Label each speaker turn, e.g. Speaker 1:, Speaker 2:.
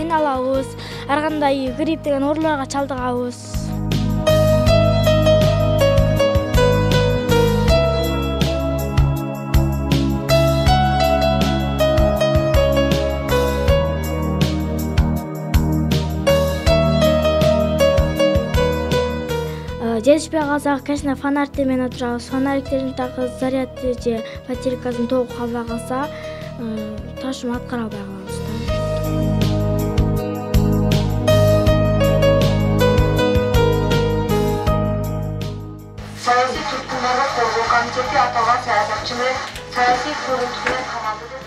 Speaker 1: кыйналабыз, ар кандай грипп деген ооруларга чалдыгабыз. Жетишпей калсак, конечно, фонарик менен отурабыз. Фонариктердин такы зарядты же батарейкасын толук албай калса, ташыма аткара албай калабыз да.
Speaker 2: Саясий туткунлорго коргоо комитети аталган саясатчыны саясий кылмыш менен камалды деп